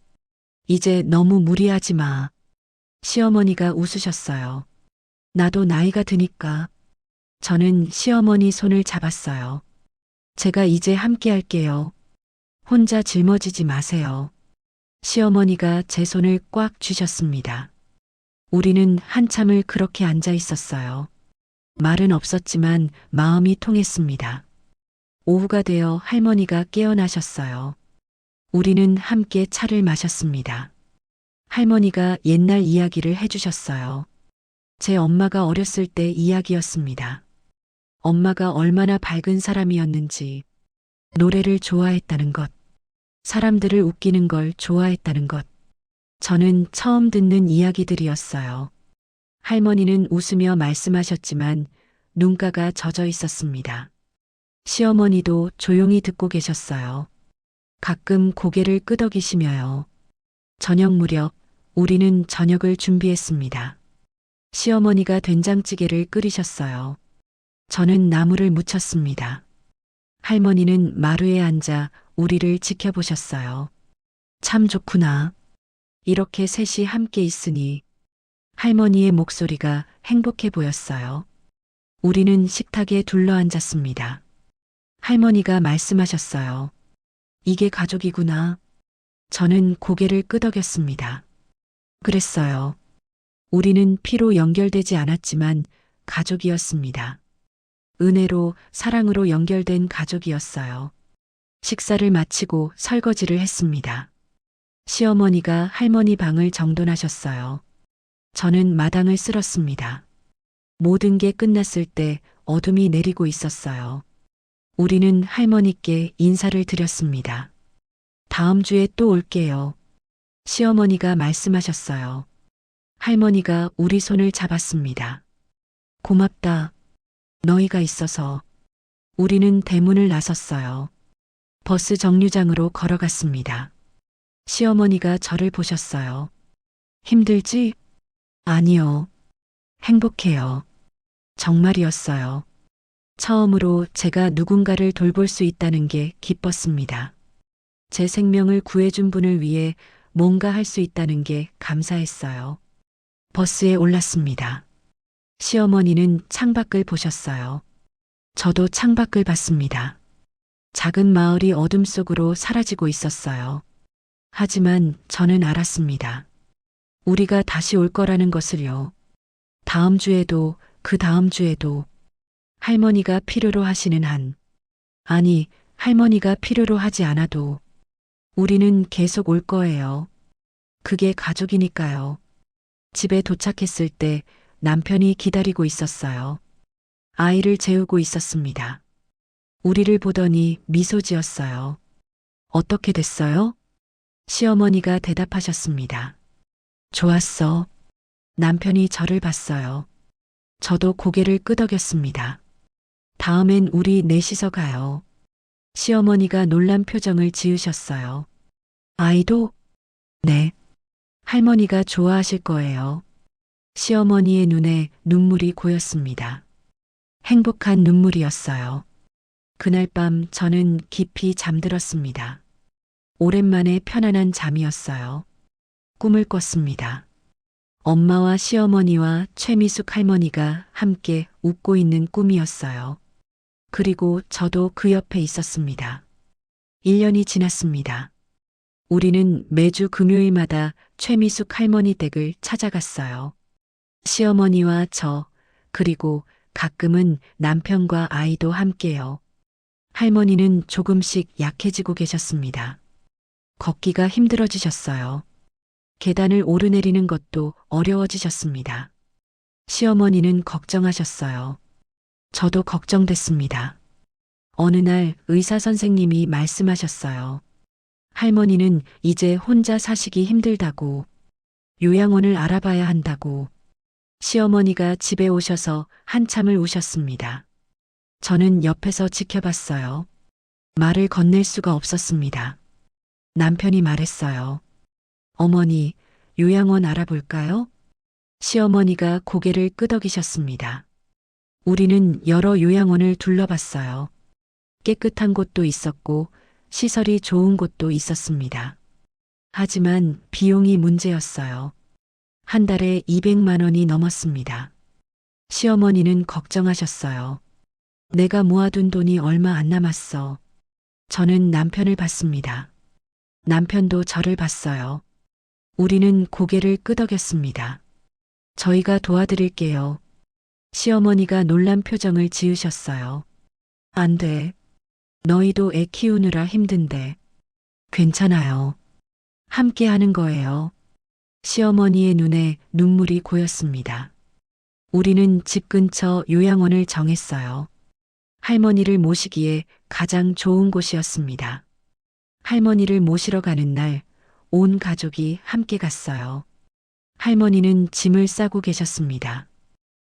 이제 너무 무리하지 마. 시어머니가 웃으셨어요. 나도 나이가 드니까. 저는 시어머니 손을 잡았어요. 제가 이제 함께 할게요. 혼자 짊어지지 마세요. 시어머니가 제 손을 꽉 쥐셨습니다. 우리는 한참을 그렇게 앉아 있었어요. 말은 없었지만 마음이 통했습니다. 오후가 되어 할머니가 깨어나셨어요. 우리는 함께 차를 마셨습니다. 할머니가 옛날 이야기를 해주셨어요. 제 엄마가 어렸을 때 이야기였습니다. 엄마가 얼마나 밝은 사람이었는지, 노래를 좋아했다는 것, 사람들을 웃기는 걸 좋아했다는 것. 저는 처음 듣는 이야기들이었어요. 할머니는 웃으며 말씀하셨지만 눈가가 젖어 있었습니다. 시어머니도 조용히 듣고 계셨어요. 가끔 고개를 끄덕이시며요. 저녁 무렵 우리는 저녁을 준비했습니다. 시어머니가 된장찌개를 끓이셨어요. 저는 나물을 무쳤습니다. 할머니는 마루에 앉아 우리를 지켜보셨어요. 참 좋구나. 이렇게 셋이 함께 있으니. 할머니의 목소리가 행복해 보였어요. 우리는 식탁에 둘러앉았습니다. 할머니가 말씀하셨어요. 이게 가족이구나. 저는 고개를 끄덕였습니다. 그랬어요. 우리는 피로 연결되지 않았지만 가족이었습니다. 은혜로, 사랑으로 연결된 가족이었어요. 식사를 마치고 설거지를 했습니다. 시어머니가 할머니 방을 정돈하셨어요. 저는 마당을 쓸었습니다. 모든 게 끝났을 때 어둠이 내리고 있었어요. 우리는 할머니께 인사를 드렸습니다. 다음 주에 또 올게요. 시어머니가 말씀하셨어요. 할머니가 우리 손을 잡았습니다. 고맙다. 너희가 있어서. 우리는 대문을 나섰어요. 버스 정류장으로 걸어갔습니다. 시어머니가 저를 보셨어요. 힘들지? 아니요. 행복해요. 정말이었어요. 처음으로 제가 누군가를 돌볼 수 있다는 게 기뻤습니다. 제 생명을 구해준 분을 위해 뭔가 할 수 있다는 게 감사했어요. 버스에 올랐습니다. 시어머니는 창밖을 보셨어요. 저도 창밖을 봤습니다. 작은 마을이 어둠 속으로 사라지고 있었어요. 하지만 저는 알았습니다. 우리가 다시 올 거라는 것을요. 다음 주에도 그 다음 주에도 할머니가 필요로 하시는 한, 아니, 할머니가 필요로 하지 않아도 우리는 계속 올 거예요. 그게 가족이니까요. 집에 도착했을 때 남편이 기다리고 있었어요. 아이를 재우고 있었습니다. 우리를 보더니 미소 지었어요. 어떻게 됐어요? 시어머니가 대답하셨습니다. 좋았어. 남편이 저를 봤어요. 저도 고개를 끄덕였습니다. 다음엔 우리 넷이서 가요. 시어머니가 놀란 표정을 지으셨어요. 아이도? 네. 할머니가 좋아하실 거예요. 시어머니의 눈에 눈물이 고였습니다. 행복한 눈물이었어요. 그날 밤 저는 깊이 잠들었습니다. 오랜만에 편안한 잠이었어요. 꿈을 꿨습니다. 엄마와 시어머니와 최미숙 할머니가 함께 웃고 있는 꿈이었어요. 그리고 저도 그 옆에 있었습니다. 1년이 지났습니다. 우리는 매주 금요일마다 최미숙 할머니 댁을 찾아갔어요. 시어머니와 저, 그리고 가끔은 남편과 아이도 함께요. 할머니는 조금씩 약해지고 계셨습니다. 걷기가 힘들어지셨어요. 계단을 오르내리는 것도 어려워지셨습니다. 시어머니는 걱정하셨어요. 저도 걱정됐습니다. 어느 날 의사 선생님이 말씀하셨어요. 할머니는 이제 혼자 사시기 힘들다고, 요양원을 알아봐야 한다고. 시어머니가 집에 오셔서 한참을 우셨습니다. 저는 옆에서 지켜봤어요. 말을 건넬 수가 없었습니다. 남편이 말했어요. 어머니, 요양원 알아볼까요? 시어머니가 고개를 끄덕이셨습니다. 우리는 여러 요양원을 둘러봤어요. 깨끗한 곳도 있었고 시설이 좋은 곳도 있었습니다. 하지만 비용이 문제였어요. 한 달에 200만 원이 넘었습니다. 시어머니는 걱정하셨어요. 내가 모아둔 돈이 얼마 안 남았어. 저는 남편을 봤습니다. 남편도 저를 봤어요. 우리는 고개를 끄덕였습니다. 저희가 도와드릴게요. 시어머니가 놀란 표정을 지으셨어요. 안 돼. 너희도 애 키우느라 힘든데. 괜찮아요. 함께 하는 거예요. 시어머니의 눈에 눈물이 고였습니다. 우리는 집 근처 요양원을 정했어요. 할머니를 모시기에 가장 좋은 곳이었습니다. 할머니를 모시러 가는 날, 온 가족이 함께 갔어요. 할머니는 짐을 싸고 계셨습니다.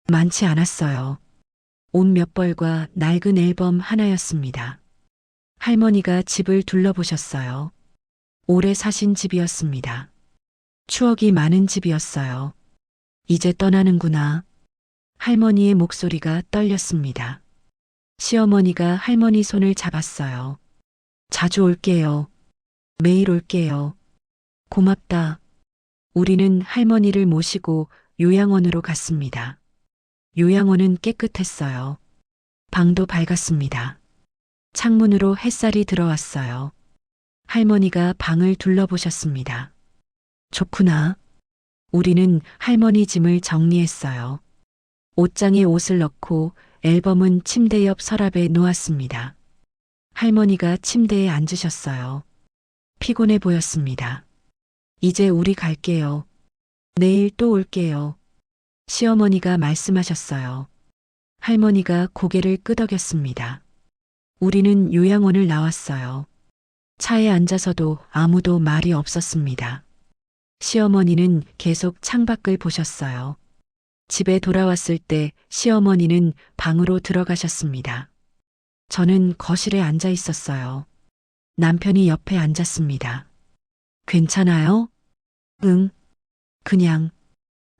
많지 않았어요. 옷 몇 벌과 낡은 앨범 하나였습니다. 할머니가 집을 둘러보셨어요. 오래 사신 집이었습니다. 추억이 많은 집이었어요. 이제 떠나는구나. 할머니의 목소리가 떨렸습니다. 시어머니가 할머니 손을 잡았어요. 자주 올게요. 매일 올게요. 고맙다. 우리는 할머니를 모시고 요양원으로 갔습니다. 요양원은 깨끗했어요. 방도 밝았습니다. 창문으로 햇살이 들어왔어요. 할머니가 방을 둘러보셨습니다. 좋구나. 우리는 할머니 짐을 정리했어요. 옷장에 옷을 넣고 앨범은 침대 옆 서랍에 놓았습니다. 할머니가 침대에 앉으셨어요. 피곤해 보였습니다. 이제 우리 갈게요. 내일 또 올게요. 시어머니가 말씀하셨어요. 할머니가 고개를 끄덕였습니다. 우리는 요양원을 나왔어요. 차에 앉아서도 아무도 말이 없었습니다. 시어머니는 계속 창밖을 보셨어요. 집에 돌아왔을 때 시어머니는 방으로 들어가셨습니다. 저는 거실에 앉아 있었어요. 남편이 옆에 앉았습니다. 괜찮아요? 응, 그냥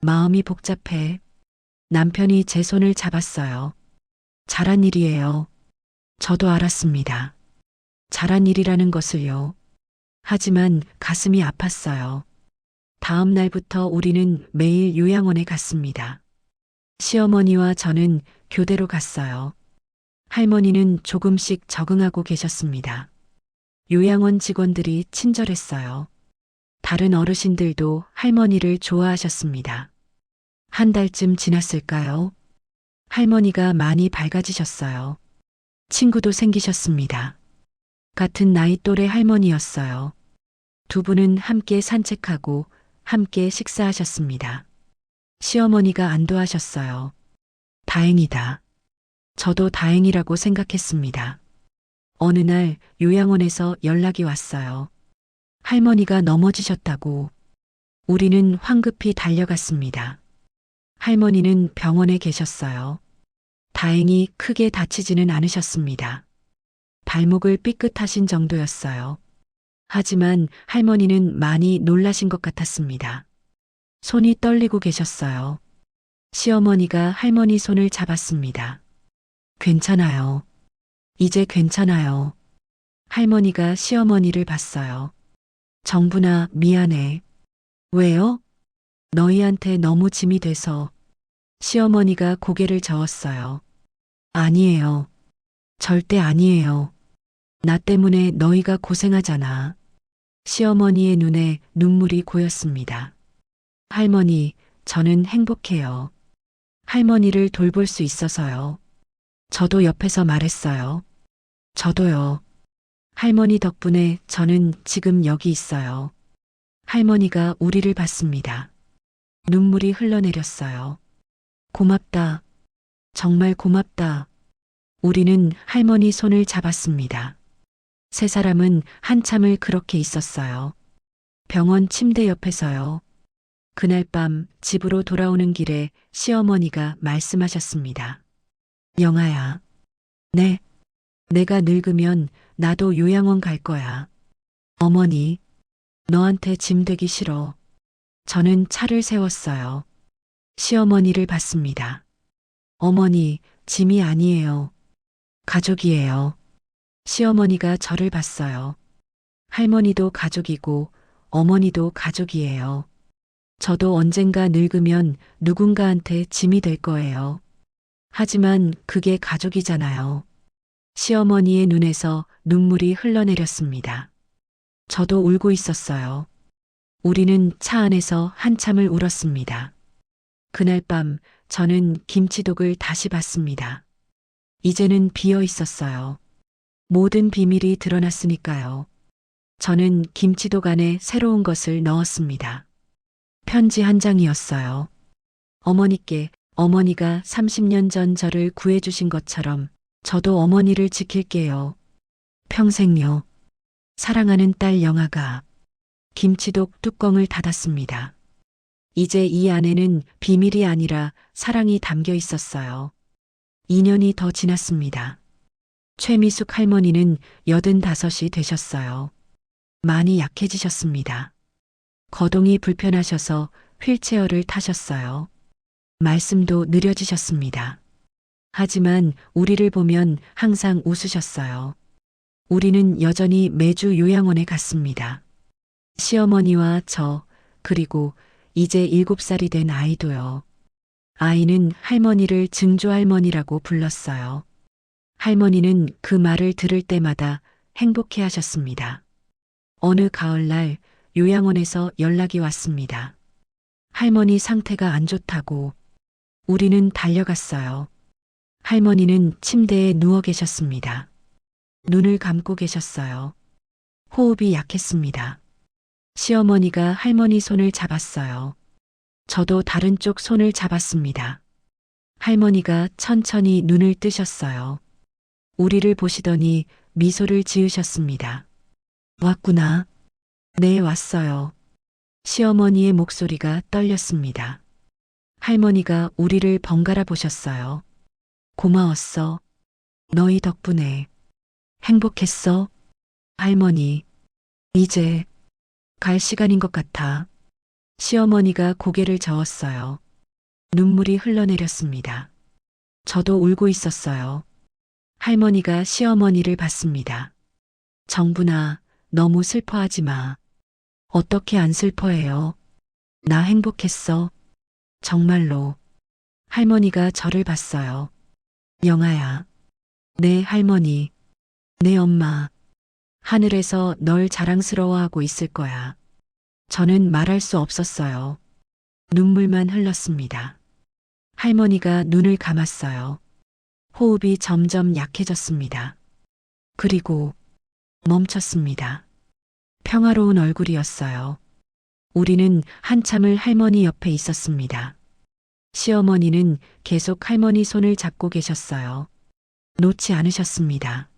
마음이 복잡해. 남편이 제 손을 잡았어요. 잘한 일이에요. 저도 알았습니다. 잘한 일이라는 것을요. 하지만 가슴이 아팠어요. 다음 날부터 우리는 매일 요양원에 갔습니다. 시어머니와 저는 교대로 갔어요. 할머니는 조금씩 적응하고 계셨습니다. 요양원 직원들이 친절했어요. 다른 어르신들도 할머니를 좋아하셨습니다. 한 달쯤 지났을까요? 할머니가 많이 밝아지셨어요. 친구도 생기셨습니다. 같은 나이 또래 할머니였어요. 두 분은 함께 산책하고 함께 식사하셨습니다. 시어머니가 안도하셨어요. 다행이다. 저도 다행이라고 생각했습니다. 어느 날 요양원에서 연락이 왔어요. 할머니가 넘어지셨다고. 우리는 황급히 달려갔습니다. 할머니는 병원에 계셨어요. 다행히 크게 다치지는 않으셨습니다. 발목을 삐끗하신 정도였어요. 하지만 할머니는 많이 놀라신 것 같았습니다. 손이 떨리고 계셨어요. 시어머니가 할머니 손을 잡았습니다. 괜찮아요. 이제 괜찮아요. 할머니가 시어머니를 봤어요. 정분아, 미안해. 왜요? 너희한테 너무 짐이 돼서. 시어머니가 고개를 저었어요. 아니에요. 절대 아니에요. 나 때문에 너희가 고생하잖아. 시어머니의 눈에 눈물이 고였습니다. 할머니, 저는 행복해요. 할머니를 돌볼 수 있어서요. 저도 옆에서 말했어요. 저도요. 할머니 덕분에 저는 지금 여기 있어요. 할머니가 우리를 봤습니다. 눈물이 흘러내렸어요. 고맙다. 정말 고맙다. 우리는 할머니 손을 잡았습니다. 세 사람은 한참을 그렇게 있었어요. 병원 침대 옆에서요. 그날 밤 집으로 돌아오는 길에 시어머니가 말씀하셨습니다. 영아야. 네. 내가 늙으면 나도 요양원 갈 거야. 어머니, 너한테 짐 되기 싫어. 저는 차를 세웠어요. 시어머니를 봤습니다. 어머니, 짐이 아니에요. 가족이에요. 시어머니가 저를 봤어요. 할머니도 가족이고 어머니도 가족이에요. 저도 언젠가 늙으면 누군가한테 짐이 될 거예요. 하지만 그게 가족이잖아요. 시어머니의 눈에서 눈물이 흘러내렸습니다. 저도 울고 있었어요. 우리는 차 안에서 한참을 울었습니다. 그날 밤 저는 김치독을 다시 봤습니다. 이제는 비어 있었어요. 모든 비밀이 드러났으니까요. 저는 김치독 안에 새로운 것을 넣었습니다. 편지 한 장이었어요. 어머니께 어머니가 30년 전 저를 구해주신 것처럼 저도 어머니를 지킬게요. 평생요. 사랑하는 딸 영아가. 김치독 뚜껑을 닫았습니다. 이제 이 안에는 비밀이 아니라 사랑이 담겨 있었어요. 2년이 더 지났습니다. 최미숙 할머니는 85이 되셨어요. 많이 약해지셨습니다. 거동이 불편하셔서 휠체어를 타셨어요. 말씀도 느려지셨습니다. 하지만 우리를 보면 항상 웃으셨어요. 우리는 여전히 매주 요양원에 갔습니다. 시어머니와 저, 그리고 이제 7살이 된 아이도요. 아이는 할머니를 증조할머니라고 불렀어요. 할머니는 그 말을 들을 때마다 행복해 하셨습니다. 어느 가을날 요양원에서 연락이 왔습니다. 할머니 상태가 안 좋다고. 우리는 달려갔어요. 할머니는 침대에 누워 계셨습니다. 눈을 감고 계셨어요. 호흡이 약했습니다. 시어머니가 할머니 손을 잡았어요. 저도 다른 쪽 손을 잡았습니다. 할머니가 천천히 눈을 뜨셨어요. 우리를 보시더니 미소를 지으셨습니다. 왔구나. 네, 왔어요. 시어머니의 목소리가 떨렸습니다. 할머니가 우리를 번갈아 보셨어요. 고마웠어. 너희 덕분에. 행복했어. 할머니. 이제 갈 시간인 것 같아. 시어머니가 고개를 저었어요. 눈물이 흘러내렸습니다. 저도 울고 있었어요. 할머니가 시어머니를 봤습니다. 정분아, 너무 슬퍼하지 마. 어떻게 안 슬퍼해요? 나 행복했어. 정말로. 할머니가 저를 봤어요. 영아야. 내 할머니. 내 엄마. 하늘에서 널 자랑스러워하고 있을 거야. 저는 말할 수 없었어요. 눈물만 흘렀습니다. 할머니가 눈을 감았어요. 호흡이 점점 약해졌습니다. 그리고 멈췄습니다. 평화로운 얼굴이었어요. 우리는 한참을 할머니 옆에 있었습니다. 시어머니는 계속 할머니 손을 잡고 계셨어요. 놓지 않으셨습니다.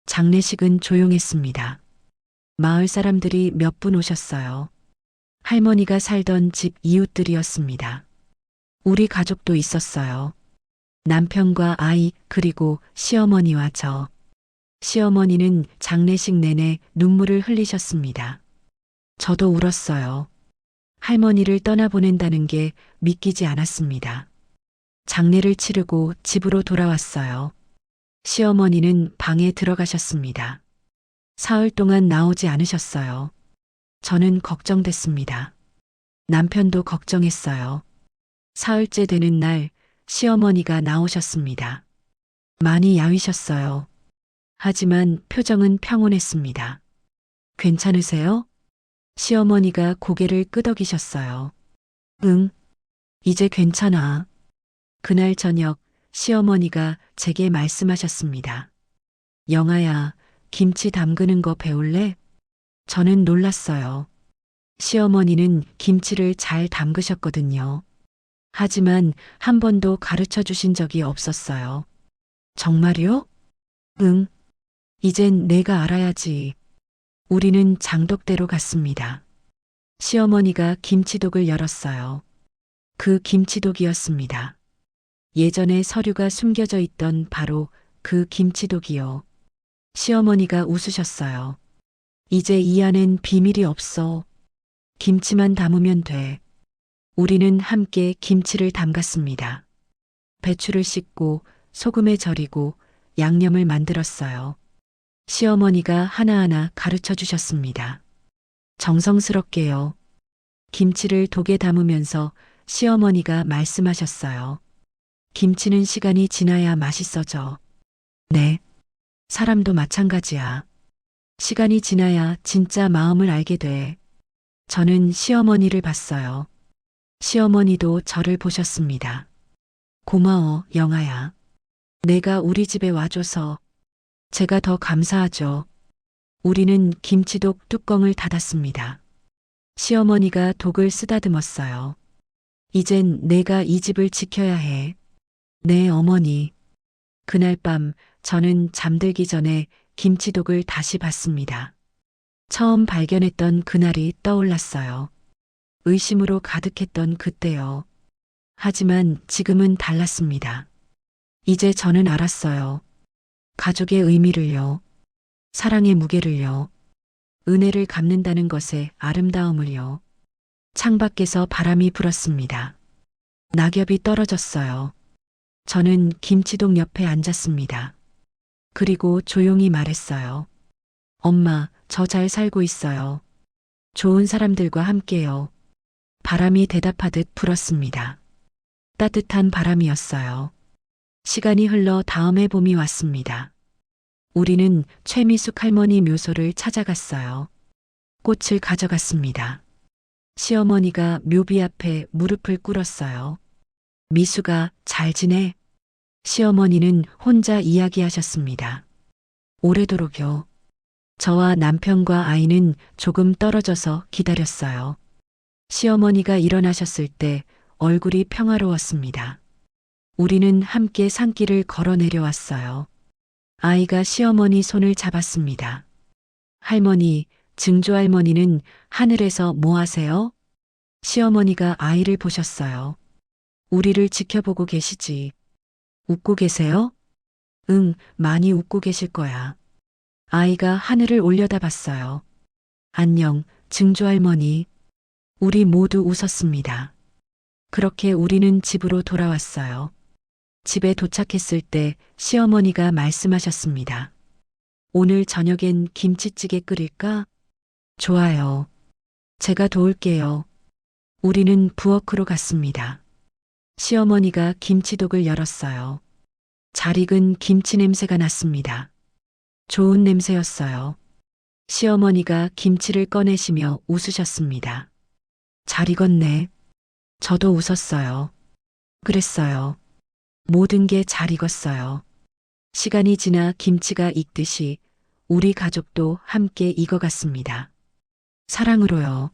장례식은 조용했습니다. 마을 사람들이 몇 분 오셨어요. 할머니가 살던 집 이웃들이었습니다. 우리 가족도 있었어요. 남편과 아이 그리고 시어머니와 저. 시어머니는 장례식 내내 눈물을 흘리셨습니다. 저도 울었어요. 할머니를 떠나보낸다는 게 믿기지 않았습니다. 장례를 치르고 집으로 돌아왔어요. 시어머니는 방에 들어가셨습니다. 사흘 동안 나오지 않으셨어요. 저는 걱정됐습니다. 남편도 걱정했어요. 사흘째 되는 날 시어머니가 나오셨습니다. 많이 야위셨어요. 하지만 표정은 평온했습니다. 괜찮으세요? 시어머니가 고개를 끄덕이셨어요. 응, 이제 괜찮아. 그날 저녁 시어머니가 제게 말씀하셨습니다. 영아야, 김치 담그는 거 배울래? 저는 놀랐어요. 시어머니는 김치를 잘 담그셨거든요. 하지만 한 번도 가르쳐 주신 적이 없었어요. 정말요? 응. 이젠 내가 알아야지. 우리는 장독대로 갔습니다. 시어머니가 김치독을 열었어요. 그 김치독이었습니다. 예전에 서류가 숨겨져 있던 바로 그 김치독이요. 시어머니가 웃으셨어요. 이제 이 안엔 비밀이 없어. 김치만 담으면 돼. 우리는 함께 김치를 담갔습니다. 배추를 씻고 소금에 절이고 양념을 만들었어요. 시어머니가 하나하나 가르쳐 주셨습니다. 정성스럽게요. 김치를 독에 담으면서 시어머니가 말씀하셨어요. 김치는 시간이 지나야 맛있어져. 네. 사람도 마찬가지야. 시간이 지나야 진짜 마음을 알게 돼. 저는 시어머니를 봤어요. 시어머니도 저를 보셨습니다. 고마워, 영아야. 내가 우리 집에 와줘서 제가 더 감사하죠. 우리는 김치독 뚜껑을 닫았습니다. 시어머니가 독을 쓰다듬었어요. 이젠 내가 이 집을 지켜야 해. 네, 어머니. 그날 밤 저는 잠들기 전에 김치독을 다시 봤습니다. 처음 발견했던 그날이 떠올랐어요. 의심으로 가득했던 그때요. 하지만 지금은 달랐습니다. 이제 저는 알았어요. 가족의 의미를요. 사랑의 무게를요. 은혜를 갚는다는 것의 아름다움을요. 창밖에서 바람이 불었습니다. 낙엽이 떨어졌어요. 저는 김치독 옆에 앉았습니다. 그리고 조용히 말했어요. 엄마, 저 잘 살고 있어요. 좋은 사람들과 함께요. 바람이 대답하듯 불었습니다. 따뜻한 바람이었어요. 시간이 흘러 다음해 봄이 왔습니다. 우리는 최미숙 할머니 묘소를 찾아갔어요. 꽃을 가져갔습니다. 시어머니가 묘비 앞에 무릎을 꿇었어요. 미수가 잘 지내? 시어머니는 혼자 이야기하셨습니다. 오래도록요. 저와 남편과 아이는 조금 떨어져서 기다렸어요. 시어머니가 일어나셨을 때 얼굴이 평화로웠습니다. 우리는 함께 산길을 걸어 내려왔어요. 아이가 시어머니 손을 잡았습니다. 할머니, 증조할머니는 하늘에서 뭐 하세요? 시어머니가 아이를 보셨어요. 우리를 지켜보고 계시지. 웃고 계세요? 응, 많이 웃고 계실 거야. 아이가 하늘을 올려다봤어요. 안녕, 증조할머니, 우리 모두 웃었습니다. 그렇게 우리는 집으로 돌아왔어요. 집에 도착했을 때 시어머니가 말씀하셨습니다. 오늘 저녁엔 김치찌개 끓일까? 좋아요. 제가 도울게요. 우리는 부엌으로 갔습니다. 시어머니가 김치독을 열었어요. 잘 익은 김치 냄새가 났습니다. 좋은 냄새였어요. 시어머니가 김치를 꺼내시며 웃으셨습니다. 잘 익었네. 저도 웃었어요. 그랬어요. 모든 게 잘 익었어요. 시간이 지나 김치가 익듯이 우리 가족도 함께 익어갔습니다. 사랑으로요.